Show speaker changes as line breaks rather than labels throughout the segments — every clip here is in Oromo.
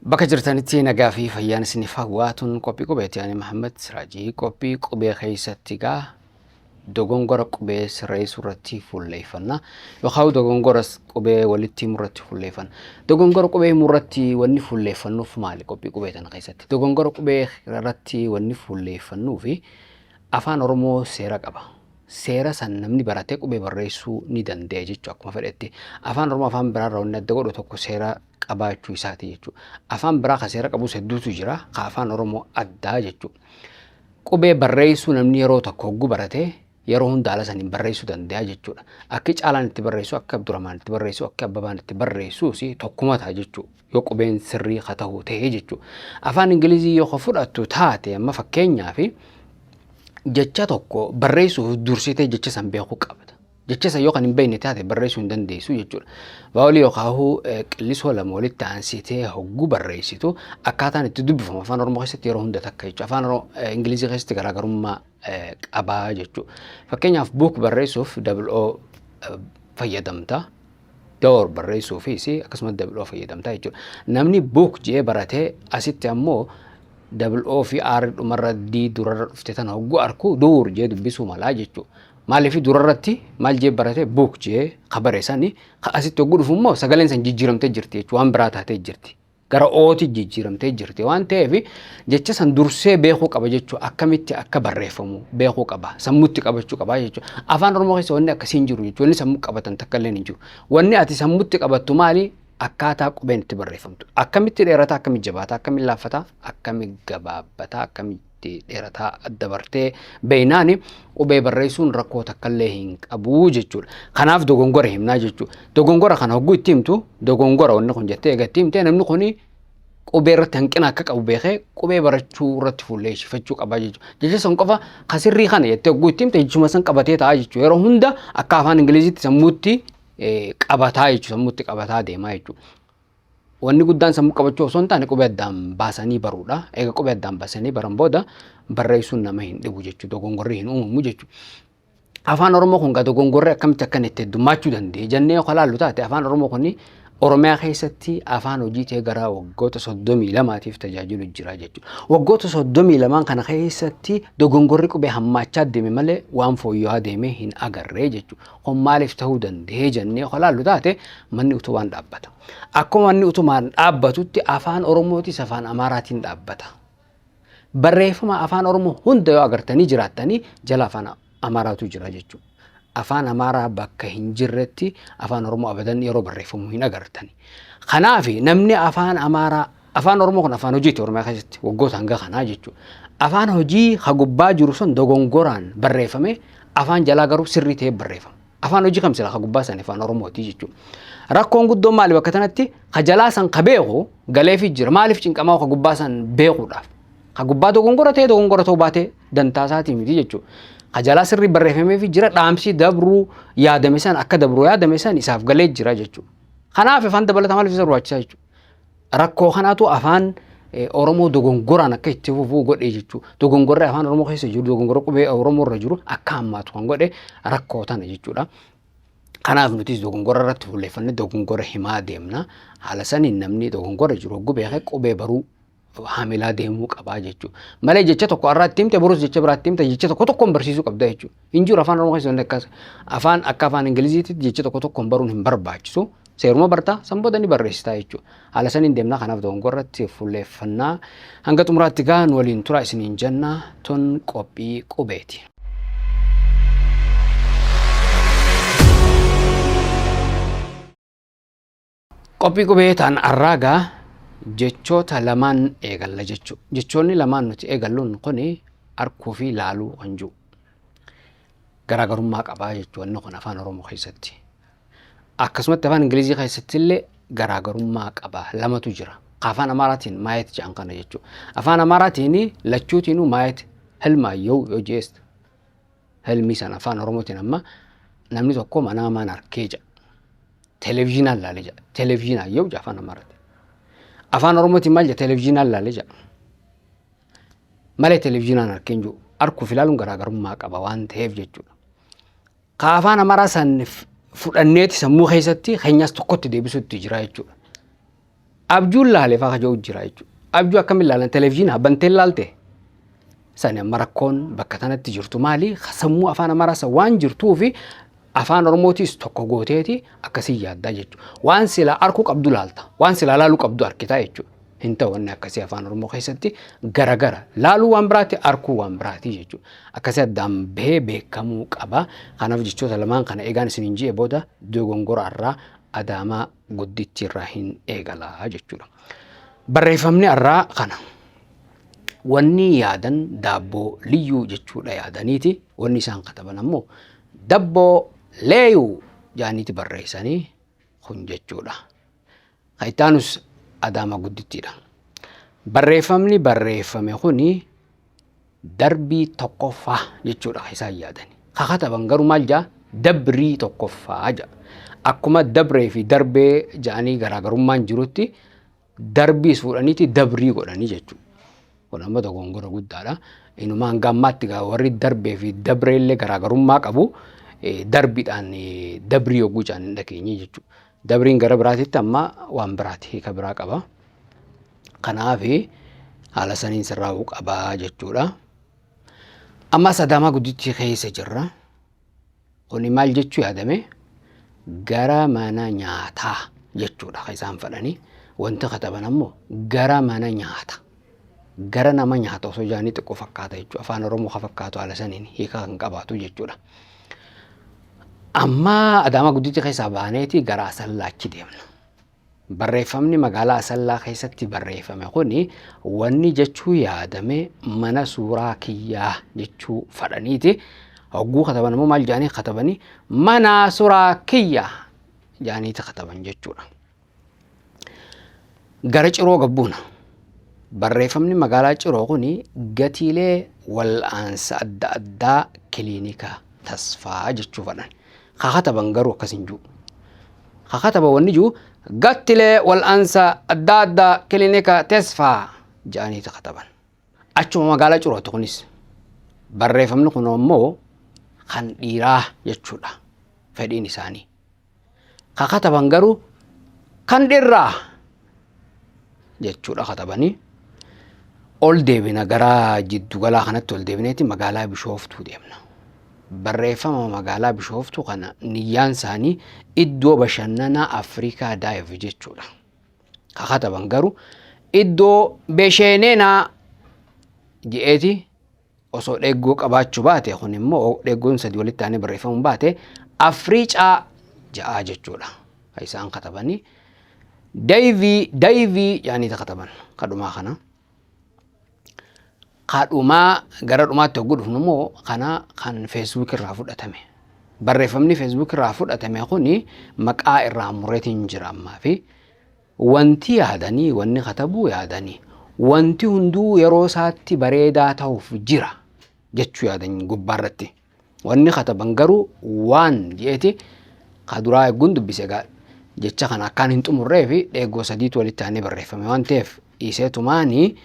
Bakka jirtanitti nagaa fi fayyaan isiniif hawwaatuun qophii qubeeti. Ani Muhammad Siraajii qophii qubee keessatti gaa dogongora qubee sirreessuu irratti fuulleeffanna yookaan dogongora qubee walitti himuu irratti fuulleeffanna. Dogongora qubee himuu irratti wanni fuulleeffannuuf maali qophii qubee tana keessatti? Dogongora qubee irratti wanni fuulleeffannuu fi afaan Oromoo seera qaba. Seera san namni baratee qubee barreessuu ni danda'a jechuudha akkuma fedhetti. Afaan Oromoo afaan biraarraa wanni adda godhu tokko seera qabaachuu isaati jechuudha. Afaan biraa kan seera qabu hedduutu jira. Kan afaan Oromoo addaa jechuudha. Qubee barreessuu namni yeroo tokko hogguu baratee yeroo hunda haala saniin barreessuu danda'a jechuudha. Akka Caalaan itti barreessu, akka Abdurrahmaan itti barreessu, akka Abbabaan itti barreessuus tokkuma ta'a jechuudha. Yoo qubeen sirrii haa ta'u ta'ee jechuudha. Afaan Ingilizii yoo fudhattu taate amma fakkeenyaaf jecha tokko barreessuuf dursitee jecha san beekuu qabda. Jecha san yoo kan hin beekne taate barreessuu hin dandeessu jechuudha. Baawolii yookaan qillisoo lama walitti aansitee hogguu barreessitu akkaataan itti dubbifamu afaan Oromoo keessatti yeroo hunda takka jechuudha. Afaan Ingilizii keessatti garaagarummaa qabaa jechuudha. Fakkeenyaaf book barreessuuf WO fayyadamta. Door barreessuufis akkasumas WO fayyadamta jechuudha. Namni book jee baratee asitti ammoo WO fi R dhumarra D durarra dhufte tana hogguu arku dur jee dubbisuu malaa jechuudha. Maaliif durarratti maal jee barate book jee kabareessanii asitti hogguu dhufu immoo sagaleen san jijjiiramtee jirti jechuudha. Waan biraa taatee jirti. Gara ooti jijjiiramtee jirti waan ta'eef jecha san dursee beekuu qaba jechuudha. Akkamitti akka barreeffamu beekuu qaba. Sammuutti qabachuu qaba jechuudha. Afaan Oromoo keessa wanni akkasii hin jiru jechuudha. Wanni sammuu qabatan takka illee hin jiru. Wanni ati sammuutti qabattu maali? Akkaataa qubeen itti barreeffamtu. Akkamitti dheerataa, akkamitti jabaataa, akkamitti laaffataa, akkamitti gabaabbataa, akkamitti dheerataa adda bartee beeynaani qubee barreessuun rakkoo takka illee hin qabu jechuudha. Kanaaf dogongora himnaa jechuudha. Dogongora kana hogguu itti himtu dogongora wanni kun jettee eegatti himtee namni kuni qubee irratti hanqina akka qabu beekee qubee barachuu irratti fuulleeffachuu qaba jechuudha. Jecha san qofa kasirrii kana jettee hogguu itti himte jechuma san qabatee ta'a jechuudha. Yeroo hunda akka afaan Ingiliziitti sammuutti qabataa jechuudha. Sammuutti qabataa deemaa jechuudha. Wanni guddaan sammuu qabachuu osoo hin taane qubee addaan baasanii baruudha. Egaa qubee addaan baasanii baran booda barreessuun nama hin dhibu jechuudha. Dogongorri hin uumamu jechuudha. Afaan Oromoo kun dogongorri akkamitti akkan itti heddummachuu danda'e jennee yoo ilaallu taate afaan Oromoo kun Oromiyaa keessatti afaan hojii ta'ee gara waggoota 32tiif tajaajilu jira jechuudha. Waggoota 32 kana keessatti dogongorri qubee hammaachaa deeme malee waan fooyya'aa deeme hin agarree jechuudha. Kun maaliif ta'uu danda'e jennee yoo ilaallu taate manni utubaan dhaabbata. Akkuma manni utubaan dhaabbatutti afaan Oromootis afaan Amaaraatiin dhaabbata. Barreeffama afaan Oromoo hunda yoo agartanii jiraattanii jala afaan Amaaraatu jira jechuudha. Afaan Amaaraa bakka hin jirretti afaan Oromoo abadan yeroo barreeffamu hin agartani. Kanaaf namni afaan Amaaraa afaan Oromoo kun afaan hojiiti Oromiyaa keessatti waggoota hanga kanaa jechuudha. Afaan hojii hagubbaa jiru sun dogongoraan barreeffame afaan jalaa garuu sirrii ta'ee barreeffama. Afaan hojii kamsila hagubbaa san afaan Oromooti jechuudha. Rakkoon guddoon maali bakka tanatti hajalaa san ka beeku galeefi jira. Maaliif cinqamaa hagubbaa san beekuudhaaf? Hagubbaa dogongora ta'uu baatee dantaa isaatii miti jechuudha. Hajalaa sirrii barreeffamee fi jira dhaamsi dabruu yaadame san akka dabruu yaadame san isaaf galee jira jechuudha. Kanaaf afaan dabalataa maaliif isa barbaachisaa jechuudha. Rakkoo kanaatu afaan Oromoo dogongoraan akka itti fufuu godhe jechuudha. Dogongorri afaan Oromoo keessa jiru dogongora qubee Oromoo irra jiru akka hammaatu kan godhe rakkoo tana jechuudha. Kanaaf nutis dogongora irratti fuulleeffannee dogongora himaa deemna. Haala saniin namni dogongora jiru hogguu beekee qubee baruu hamilaa deemuu qabaa jechuudha. Malee jecha tokko irratti himte borus jecha biraatti himte jecha tokkoon barsiisuu qabda jechuudha. Injiru afaan Oromoo keessatti akkas akka afaan Ingiliziitti jecha tokkoon baruun hin barbaachisu. Seeruma bartaa san booda ni barreessitaa jechuudha. Haala saniin deemnaa kanaaf dogongora irratti fuulleeffannaa hanga xumuraatti gaan waliin tura isiniin jennaa tun qophii qubeeti. Qophii qubee ta'an arraagaa jechoota lamaan eegalla jechuudha. Jechoonni lamaan nuti eegalluun kuni arkuu fi laaluu kan jiru. Garaagarummaa qabaa jechuudha kun afaan Oromoo keessatti. Akkasumatti afaan Ingilizii keessatti illee garaagarummaa qaba. Lamatu jira. Afaan Amaaraatiin maayet jedhan kana jechuudha. Afaan Amaaraatiin lachuutiinuu maayet helmaayyoo yoo jeesta. Helmii sana afaan Oromootiin amma namni tokko manaamaan arkee jedha. Televizyinaan laalee jedha. Televizyinaayyoo jedha afaan Amaaraatiin. Afaan Oromootiin maal jedha televizyinaan laalee jedha. Malee televizyinaan arkeen jiru. Arkuu fi laaluun garaagarummaa qaba waan ta'eef jechuudha. Ka afaan Amaaraa san fudhanneeti sammuu keessatti keenyas tokkotti deebisuutti jira jechuudha. abjuun laalee faa kajoo jira jechuudha. Abjuu akkamiin ilaalan televezyiinaa bantee ilaalte sani amma rakkoon bakka tanatti jirtu maali? Sammuu afaan Amaaraas waan jirtuufi afaan Oromootis tokko gooteeti akkasii yaaddaa jechuudha. Waan silaa arkuu qabdu laalta. Waan silaa laaluu qabdu arkitaa jechuudha. Hin ta'u wanni akkasii afaan Oromoo keessatti garagara. Laaluu waan biraati, arkuu waan biraati jechuudha. Akkasii addaan bahee beekamuu qaba. Kanaaf jechoota lamaan kana eegaan isiniin ji'e booda dogongora irraa Adaamaa Guddichi irraa hin eegalaa jechuudha. Barreeffamni irraa kana. Wanni yaadan daabboo liyyuu jechuudha yaadaniiti. Wanni isaan kataban ammoo dabboo leeyuu jaaniiti barreessanii kun jechuudha. Kaitaanus Adaamaa Guddittiidha. Barreeffamni barreeffame kuni darbii tokkoffaa jechuudha isaan yaadani. Kataban garuu maal jaa dabrii tokkoffaa jaa. Akkuma dabree fi darbee jaanii garaagarummaan jirutti darbii fuudhaniiti dabrii godhanii jechuudha. Kun amma dogongora guddaadha. Inumaan gammaatti warri darbee fi dabree illee garaagarummaa qabu. Darbiidhaan dabrii yogguu jaan dhageenye jechuudha. Dabriin gara biraatitti amma waan biraati hiika biraa qaba. Kanaaf haala saniin sirraa'uu qabaa jechuudha. Ammas Adaamaa Guddichi keessa jirra. Kuni maal jechuu yaadame? Gara mana nyaataa jechuudha kan isaan fedhanii. Wanta kataban ammoo gara mana nyaata. Gara nama nyaata osoo jaanii xiqqoo fakkaata jechuudha. Afaan Oromoo kan fakkaatu haala saniin hiika kan qabaatu jechuudha. Amma Adaamaa Guddichi keessaa baaneeti gara Asallaatti deemna. Barreeffamni magaalaa Asallaa keessatti barreeffame kuni wanni jechuu yaadame mana suuraa kiyyaa jechuu fedhaniiti. Hogguu kataban ammoo maal jaanii katabanii mana suuraa kiyyaa jaaniiti kataban jechuudha. Gara Ciroo gabbuuna. Barreeffamni magaalaa Ciroo kuni gatiilee wal'aansa adda addaa kiliinika Tasfaa jechuu fedhan. Kataban garuu akkasin jiru. Kataban wanni jiru gatiilee wal'aansa adda addaa kiliinika Tasfaa jaaniiti kataban. Achuma magaalaa Cirootti kunis barreeffamni kun ammoo kan dhiiraa jechuudha. Fedhiin isaanii. Kataban garuu kan dhiirraa jechuudha katabanii. Ol deebina gara jiddu galaa kanatti ol deebineeti magaalaa Bishooftuu deemna. Barreeffama magaalaa Bishooftuu kana niyyaan isaanii iddoo bashannanaa Afrikaa Daayif jechuudha. Kataban garuu iddoo bashannanaa je'eeti osoo dheeggoo qabaachuu baate kun immoo dheeggoon sadii walitti aanee barreeffamuun baate Afriicaa ja'a jechuudha. Isaan katabanii Daayivii yaanii kataban kadhumaa kana. Kadhumaa gara dhumaatti hogguu dhufnu immoo kana kan Facebook irraa fudhatame. Barreeffamni Facebook irraa fudhatame kuni maqaa irraa mureetiin jira ammaa fi wanti yaadanii wanni katabuu yaadanii wanti hunduu yeroo isaatti bareedaa ta'uuf jira jechuu yaadanii gubbaarratti. Wanni kataban garuu waan jeeti kaduraa eegguun dubbise jecha kana akkaan hin xumurree fi dheeggoo sadiitu walitti aanee barreeffame waan ta'eef iseetumaanii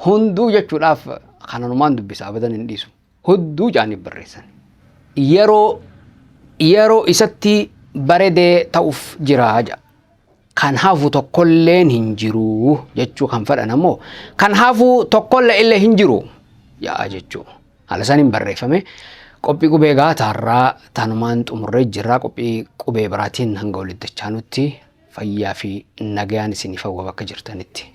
hunduu jechuudhaaf kananumaan dubbisa abadan hin dhiisu. Hunduu jaaniif barreessan. Yeroo isatti bareedee ta'uuf jira jaa. Kan hafu tokkolleen hin jiru jechuu kan fedhan ammoo kan hafu tokkollee illee hin jiru yaa jechuu. Haala saniin barreeffame. Qophii qubee gaataarraa tanumaan xumurree jirraa qophii qubee biraatiin hanga walitti dachaanutti fayyaa fi nagayaan isiniif hawwa bakka jirtanitti.